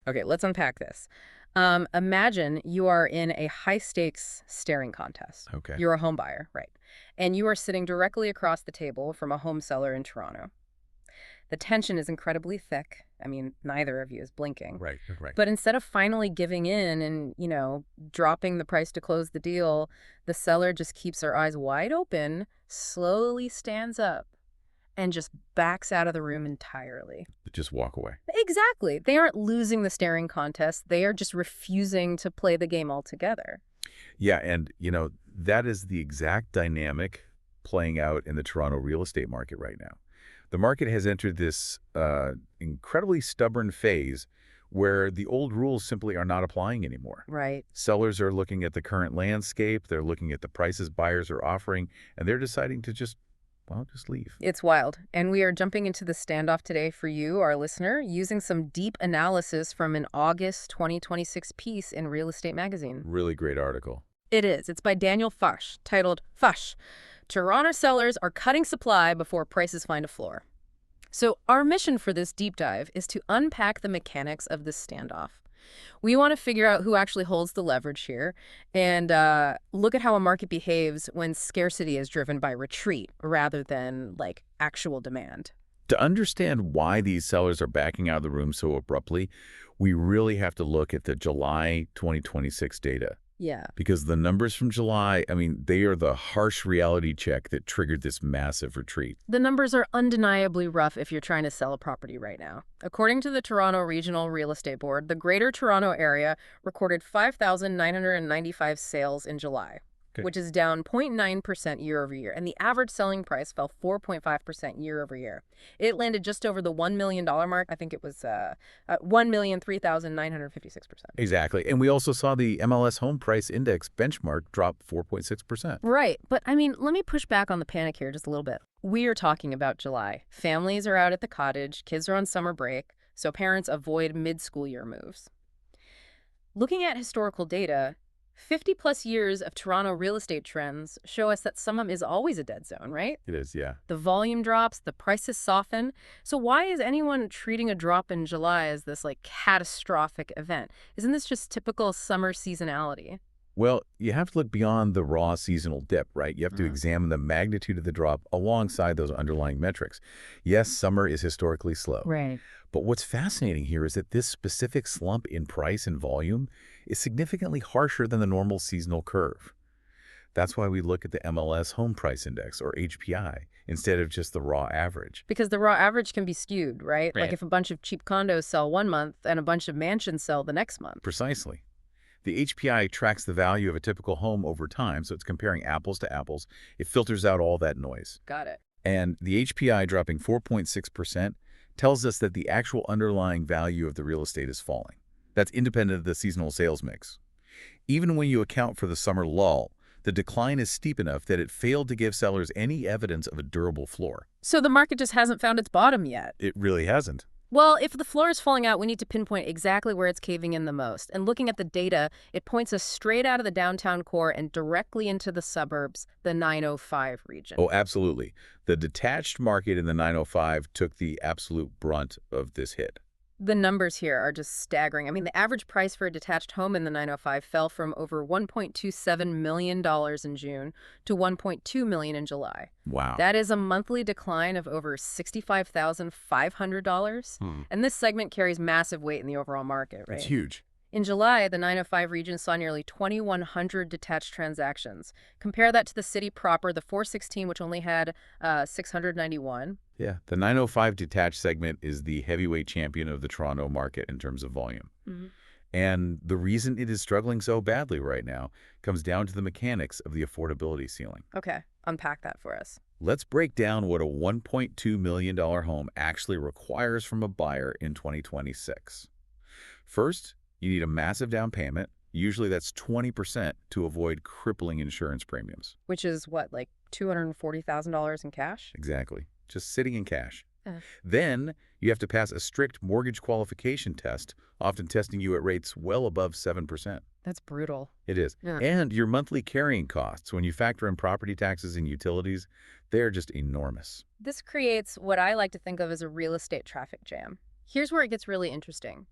Okay, let's unpack this. Imagine you are in a high-stakes staring contest. Okay. You're a home buyer, right? And you are sitting directly across the table from a home seller in Toronto. The tension is incredibly thick. I mean, neither of you is blinking. Right, right. But instead of finally giving in and, dropping the price to close the deal, the seller just keeps her eyes wide open, slowly stands up, and just backs out of the room entirely. Just walk away. Exactly. They aren't losing the staring contest. They are just refusing to play the game altogether. Yeah, and, that is the exact dynamic playing out in the Toronto real estate market right now. The market has entered this incredibly stubborn phase where the old rules simply are not applying anymore. Right. Sellers are looking at the current landscape, they're looking at the prices buyers are offering, and they're deciding to just leave. It's wild. And we are jumping into the standoff today for you, our listener, using some deep analysis from an August 2026 piece in Real Estate Magazine. Really great article. It is. It's by Daniel Fush, titled Fush, Toronto Sellers Are Cutting Supply Before Prices Find a Floor. So our mission for this deep dive is to unpack the mechanics of this standoff. We want to figure out who actually holds the leverage here and look at how a market behaves when scarcity is driven by retreat rather than, actual demand. To understand why these sellers are backing out of the room so abruptly, we really have to look at the July 2026 data. Yeah. Because the numbers from July, they are the harsh reality check that triggered this massive retreat. The numbers are undeniably rough if you're trying to sell a property right now. According to the Toronto Regional Real Estate Board, the Greater Toronto Area recorded 5,995 sales in July, which is down 0.9% year over year, and the average selling price fell 4.5% year over year. It landed just over the $1 million mark. I think it was $1,003,956%. Exactly. And we also saw the MLS Home Price Index benchmark drop 4.6%. Right. But let me push back on the panic here just a little bit. We are talking about July. Families are out at the cottage, kids are on summer break, so parents avoid mid-school year moves. Looking at historical data, 50-plus years of Toronto real estate trends show us that summer is always a dead zone, right? It is, yeah. The volume drops, the prices soften. So why is anyone treating a drop in July as this, catastrophic event? Isn't this just typical summer seasonality? Well, you have to look beyond the raw seasonal dip, right? You have to examine the magnitude of the drop alongside those underlying metrics. Yes, summer is historically slow. Right. But what's fascinating here is that this specific slump in price and volume is significantly harsher than the normal seasonal curve. That's why we look at the MLS Home Price Index, or HPI, instead of just the raw average. Because the raw average can be skewed, right? Right. Like if a bunch of cheap condos sell one month and a bunch of mansions sell the next month. Precisely. The HPI tracks the value of a typical home over time, so it's comparing apples to apples. It filters out all that noise. Got it. And the HPI dropping 4.6% tells us that the actual underlying value of the real estate is falling. That's independent of the seasonal sales mix. Even when you account for the summer lull, the decline is steep enough that it failed to give sellers any evidence of a durable floor. So the market just hasn't found its bottom yet. It really hasn't. Well, if the floor is falling out, we need to pinpoint exactly where it's caving in the most. And looking at the data, it points us straight out of the downtown core and directly into the suburbs, the 905 region. Oh, absolutely. The detached market in the 905 took the absolute brunt of this hit. The numbers here are just staggering. I mean, the average price for a detached home in the 905 fell from over $1.27 million in June to $1.2 million in July. Wow. That is a monthly decline of over $65,500. And this segment carries massive weight in the overall market, right? It's huge. In July, the 905 region saw nearly 2,100 detached transactions. Compare that to the city proper, the 416, which only had 691. Yeah, the 905 detached segment is the heavyweight champion of the Toronto market in terms of volume. And the reason it is struggling so badly right now comes down to the mechanics of the affordability ceiling. Okay, unpack that for us. Let's break down what a $1.2 million home actually requires from a buyer in 2026. First, you need a massive down payment. Usually that's 20% to avoid crippling insurance premiums. Which is what, like $240,000 in cash? Exactly. Just sitting in cash. Then you have to pass a strict mortgage qualification test, often testing you at rates well above 7%. That's brutal. It is. Yeah. And your monthly carrying costs, when you factor in property taxes and utilities, they're just enormous. This creates what I like to think of as a real estate traffic jam. Here's where it gets really interesting.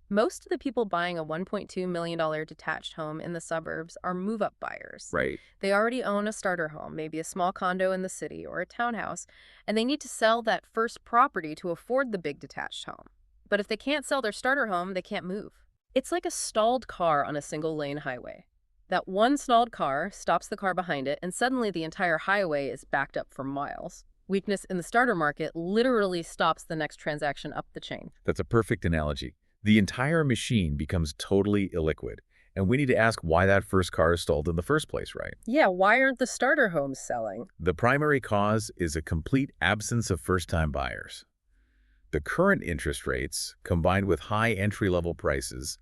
Most of the people buying a $1.2 million detached home in the suburbs are move-up buyers. Right. They already own a starter home, maybe a small condo in the city or a townhouse, and they need to sell that first property to afford the big detached home. But if they can't sell their starter home, they can't move. It's like a stalled car on a single-lane highway. That one stalled car stops the car behind it, and suddenly the entire highway is backed up for miles. Weakness in the starter market literally stops the next transaction up the chain. That's a perfect analogy. The entire machine becomes totally illiquid, and we need to ask why that first car is stalled in the first place, right? Yeah, why aren't the starter homes selling? The primary cause is a complete absence of first-time buyers. The current interest rates, combined with high entry-level prices,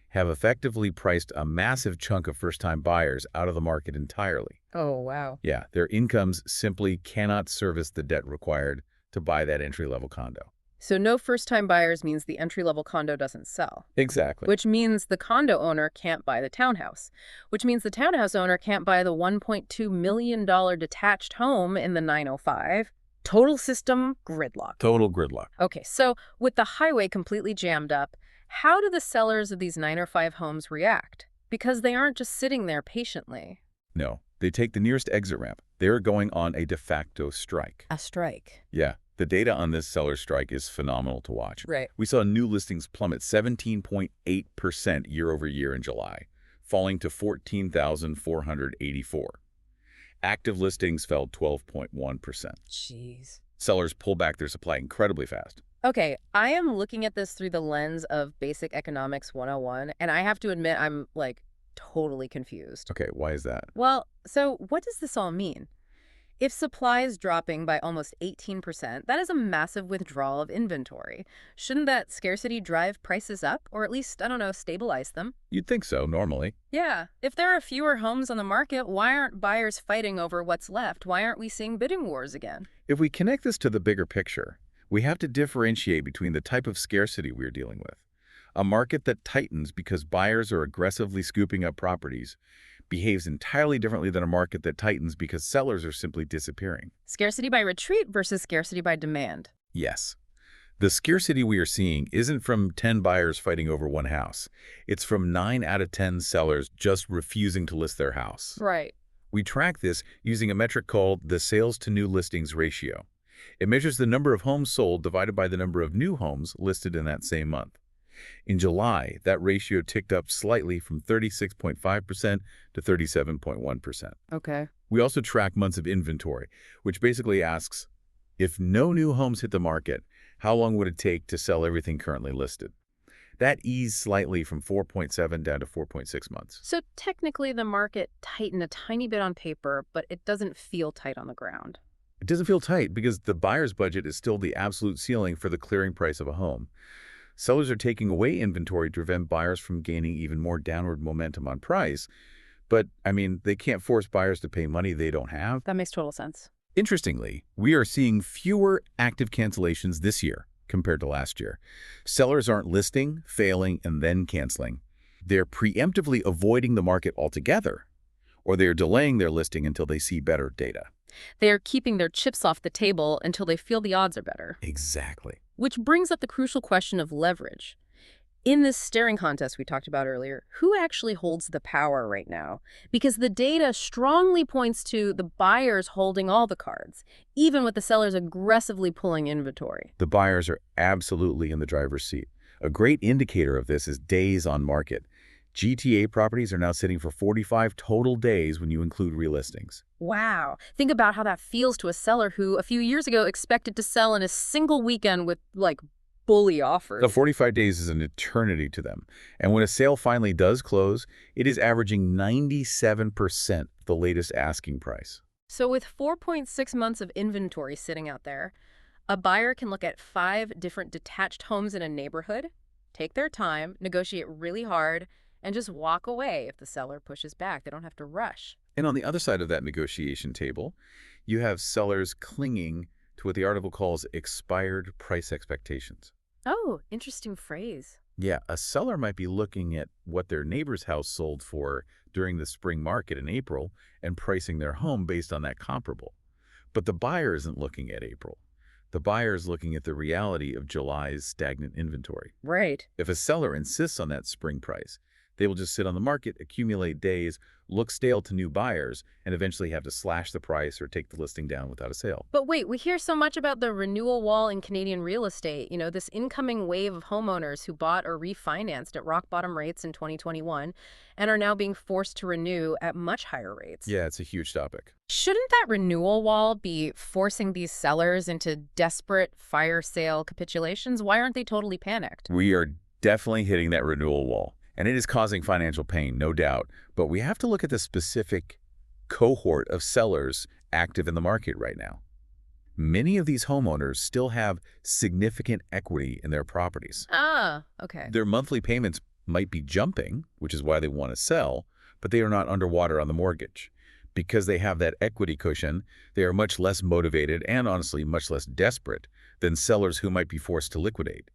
have effectively priced a massive chunk of first-time buyers out of the market entirely. Oh, wow. Yeah, their incomes simply cannot service the debt required to buy that entry-level condo. So no first-time buyers means the entry-level condo doesn't sell, Exactly. which means the condo owner can't buy the townhouse, which means the townhouse owner can't buy the $1.2 million detached home in the 905. Total system gridlock. Total gridlock. Okay, so with the highway completely jammed up, how do the sellers of these 905 homes react? Because they aren't just sitting there patiently. No, they take the nearest exit ramp. They're going on a de facto strike. A strike. Yeah, the data on this seller strike is phenomenal to watch. Right. We saw new listings plummet 17.8% year over year in July, falling to 14,484. Active listings fell 12.1%. Jeez. Sellers pull back their supply incredibly fast. Okay, I am looking at this through the lens of Basic Economics 101, and I have to admit I'm, totally confused. Okay, why is that? Well, so what does this all mean? If supply is dropping by almost 18%, that is a massive withdrawal of inventory. Shouldn't that scarcity drive prices up, or at least, I don't know, stabilize them? You'd think so, normally. Yeah, if there are fewer homes on the market, why aren't buyers fighting over what's left? Why aren't we seeing bidding wars again? If we connect this to the bigger picture, we have to differentiate between the type of scarcity we're dealing with. A market that tightens because buyers are aggressively scooping up properties behaves entirely differently than a market that tightens because sellers are simply disappearing. Scarcity by retreat versus scarcity by demand. Yes. The scarcity we are seeing isn't from 10 buyers fighting over one house. It's from 9 out of 10 sellers just refusing to list their house. Right. We track this using a metric called the sales to new listings ratio. It measures the number of homes sold divided by the number of new homes listed in that same month. In July, that ratio ticked up slightly from 36.5% to 37.1%. Okay. We also track months of inventory, which basically asks, if no new homes hit the market, how long would it take to sell everything currently listed? That eased slightly from 4.7 down to 4.6 months. So technically the market tightened a tiny bit on paper, but it doesn't feel tight on the ground. It doesn't feel tight because the buyer's budget is still the absolute ceiling for the clearing price of a home. Sellers are taking away inventory to prevent buyers from gaining even more downward momentum on price. But, they can't force buyers to pay money they don't have. That makes total sense. Interestingly, we are seeing fewer active cancellations this year compared to last year. Sellers aren't listing, failing, and then canceling. They're preemptively avoiding the market altogether, or they're delaying their listing until they see better data. They are keeping their chips off the table until they feel the odds are better. Exactly. Which brings up the crucial question of leverage. In this staring contest we talked about earlier, who actually holds the power right now? Because the data strongly points to the buyers holding all the cards, even with the sellers aggressively pulling inventory. The buyers are absolutely in the driver's seat. A great indicator of this is days on market. GTA properties are now sitting for 45 total days when you include relistings. Wow. Think about how that feels to a seller who a few years ago expected to sell in a single weekend with, bully offers. The 45 days is an eternity to them. And when a sale finally does close, it is averaging 97% the latest asking price. So with 4.6 months of inventory sitting out there, a buyer can look at 5 different detached homes in a neighborhood, take their time, negotiate really hard, and just walk away if the seller pushes back. They don't have to rush. And on the other side of that negotiation table, you have sellers clinging to what the article calls expired price expectations. Oh, interesting phrase. Yeah, a seller might be looking at what their neighbor's house sold for during the spring market in April and pricing their home based on that comparable. But the buyer isn't looking at April. The buyer is looking at the reality of July's stagnant inventory. Right. If a seller insists on that spring price, they will just sit on the market, accumulate days, look stale to new buyers, and eventually have to slash the price or take the listing down without a sale. But wait, we hear so much about the renewal wall in Canadian real estate, this incoming wave of homeowners who bought or refinanced at rock bottom rates in 2021 and are now being forced to renew at much higher rates. Yeah, it's a huge topic. Shouldn't that renewal wall be forcing these sellers into desperate fire sale capitulations? Why aren't they totally panicked? We are definitely hitting that renewal wall, and it is causing financial pain, no doubt. But we have to look at the specific cohort of sellers active in the market right now. Many of these homeowners still have significant equity in their properties. Ah, okay. Their monthly payments might be jumping, which is why they want to sell, but they are not underwater on the mortgage. Because they have that equity cushion, they are much less motivated and honestly much less desperate than sellers who might be forced to liquidate.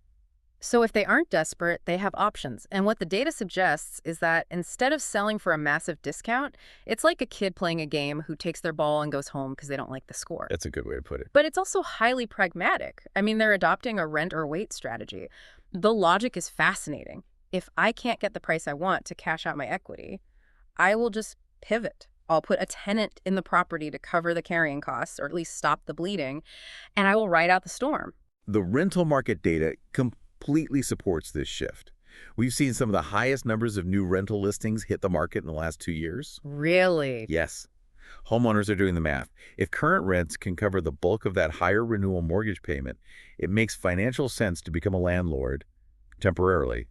So if they aren't desperate, they have options. And what the data suggests is that instead of selling for a massive discount, it's like a kid playing a game who takes their ball and goes home because they don't like the score. That's a good way to put it. But it's also highly pragmatic. I mean, they're adopting a rent or wait strategy. The logic is fascinating. If I can't get the price I want to cash out my equity, I will just pivot. I'll put a tenant in the property to cover the carrying costs, or at least stop the bleeding, and I will ride out the storm. The rental market data completely supports this shift. We've seen some of the highest numbers of new rental listings hit the market in the last 2 years. Really? Yes. Homeowners are doing the math. If current rents can cover the bulk of that higher renewal mortgage payment, it makes financial sense to become a landlord temporarily,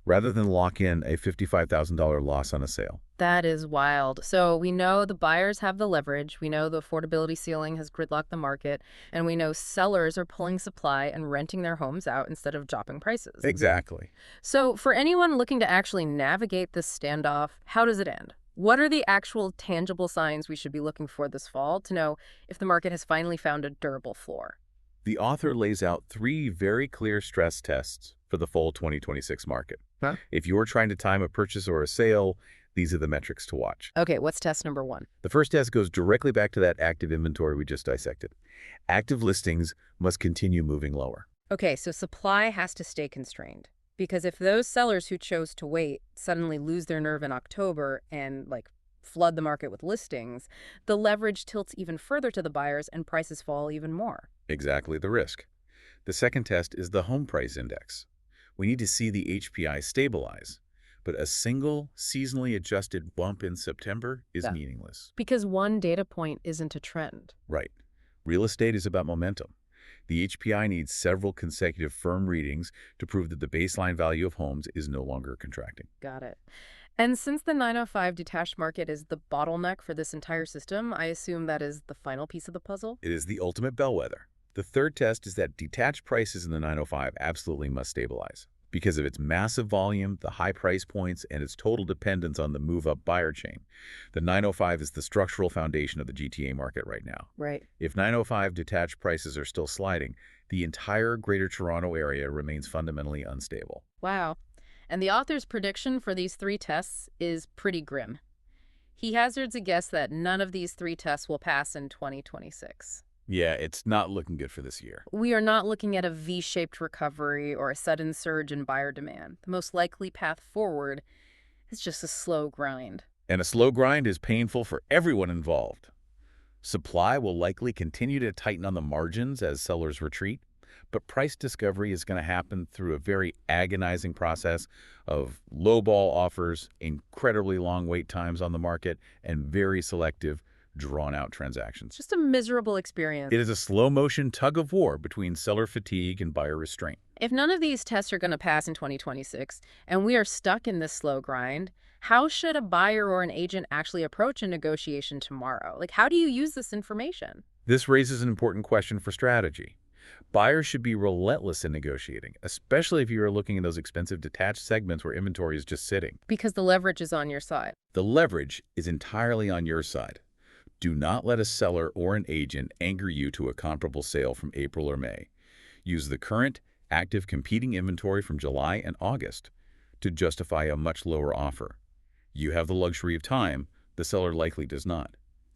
rather than lock in a $55,000 loss on a sale. That is wild. So we know the buyers have the leverage. We know the affordability ceiling has gridlocked the market. And we know sellers are pulling supply and renting their homes out instead of dropping prices. Exactly. So for anyone looking to actually navigate this standoff, how does it end? What are the actual tangible signs we should be looking for this fall to know if the market has finally found a durable floor? The author lays out 3 very clear stress tests for the fall 2026 market. Huh? If you're trying to time a purchase or a sale, these are the metrics to watch. Okay, what's test number 1? The first test goes directly back to that active inventory we just dissected. Active listings must continue moving lower. Okay, so supply has to stay constrained. Because if those sellers who chose to wait suddenly lose their nerve in October and, flood the market with listings, the leverage tilts even further to the buyers and prices fall even more. Exactly the risk. The second test is the home price index. We need to see the HPI stabilize, but a single seasonally adjusted bump in September is meaningless. Because one data point isn't a trend. Right. Real estate is about momentum. The HPI needs several consecutive firm readings to prove that the baseline value of homes is no longer contracting. Got it. And since the 905 detached market is the bottleneck for this entire system, I assume that is the final piece of the puzzle? It is the ultimate bellwether. The third test is that detached prices in the 905 absolutely must stabilize. Because of its massive volume, the high price points, and its total dependence on the move-up buyer chain, the 905 is the structural foundation of the GTA market right now. Right. If 905 detached prices are still sliding, the entire Greater Toronto area remains fundamentally unstable. Wow. And the author's prediction for these 3 tests is pretty grim. He hazards a guess that none of these 3 tests will pass in 2026. Yeah, it's not looking good for this year. We are not looking at a V-shaped recovery or a sudden surge in buyer demand. The most likely path forward is just a slow grind. And a slow grind is painful for everyone involved. Supply will likely continue to tighten on the margins as sellers retreat, but price discovery is going to happen through a very agonizing process of lowball offers, incredibly long wait times on the market, and very selective, drawn-out transactions. Just a miserable experience. It is a slow-motion tug-of-war between seller fatigue and buyer restraint. If none of these tests are going to pass in 2026, and we are stuck in this slow grind, how should a buyer or an agent actually approach a negotiation tomorrow? How do you use this information? This raises an important question for strategy. Buyers should be relentless in negotiating, especially if you are looking at those expensive detached segments where inventory is just sitting. Because the leverage is on your side. The leverage is entirely on your side. Do not let a seller or an agent anger you to a comparable sale from April or May. Use the current, active competing inventory from July and August to justify a much lower offer. You have the luxury of time, the seller likely does not.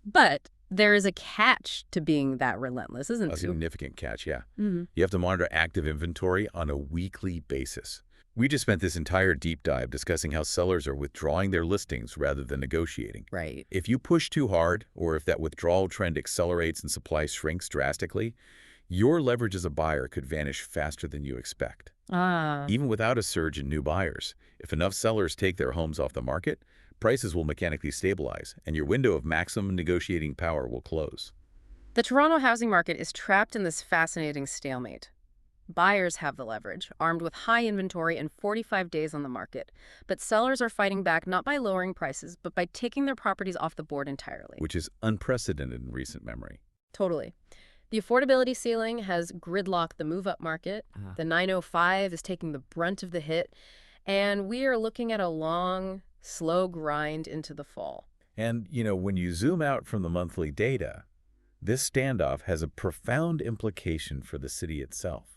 But There is a catch to being that relentless, isn't A there? significant catch, yeah. Mhm. You have to monitor active inventory on a weekly basis. We just spent this entire deep dive discussing how sellers are withdrawing their listings rather than negotiating. Right. If you push too hard, or if that withdrawal trend accelerates and supply shrinks drastically, your leverage as a buyer could vanish faster than you expect. Ah. Even without a surge in new buyers, if enough sellers take their homes off the market, prices will mechanically stabilize, and your window of maximum negotiating power will close. The Toronto housing market is trapped in this fascinating stalemate. Buyers have the leverage, armed with high inventory and 45 days on the market. But sellers are fighting back not by lowering prices, but by taking their properties off the board entirely. Which is unprecedented in recent memory. Totally. The affordability ceiling has gridlocked the move-up market. The 905 is taking the brunt of the hit. And we are looking at a long, slow grind into the fall. And, when you zoom out from the monthly data, this standoff has a profound implication for the city itself.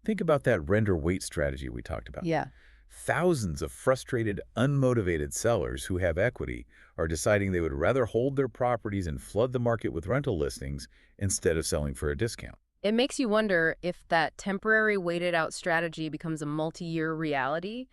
Think about that render-wait strategy we talked about. Yeah. Thousands of frustrated, unmotivated sellers who have equity are deciding they would rather hold their properties and flood the market with rental listings instead of selling for a discount. It makes you wonder if that temporary waited-out strategy becomes a multi-year reality.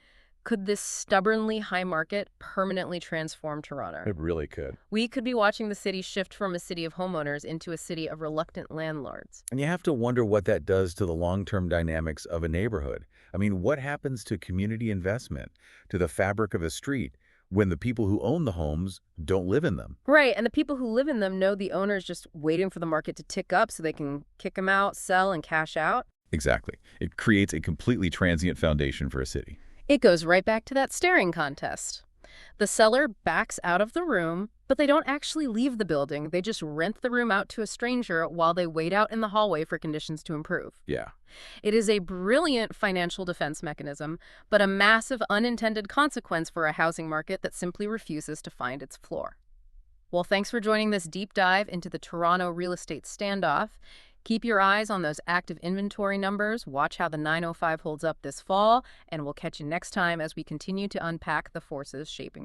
Could this stubbornly high market permanently transform Toronto? It really could. We could be watching the city shift from a city of homeowners into a city of reluctant landlords. And you have to wonder what that does to the long-term dynamics of a neighborhood. I mean, what happens to community investment, to the fabric of a street, when the people who own the homes don't live in them? Right, and the people who live in them know the owner's just waiting for the market to tick up so they can kick them out, sell, and cash out. Exactly. It creates a completely transient foundation for a city. It goes right back to that staring contest. The seller backs out of the room, but they don't actually leave the building. They just rent the room out to a stranger while they wait out in the hallway for conditions to improve. Yeah. It is a brilliant financial defense mechanism, but a massive unintended consequence for a housing market that simply refuses to find its floor. Well, thanks for joining this deep dive into the Toronto real estate standoff. Keep your eyes on those active inventory numbers, watch how the 905 holds up this fall, and we'll catch you next time as we continue to unpack the forces shaping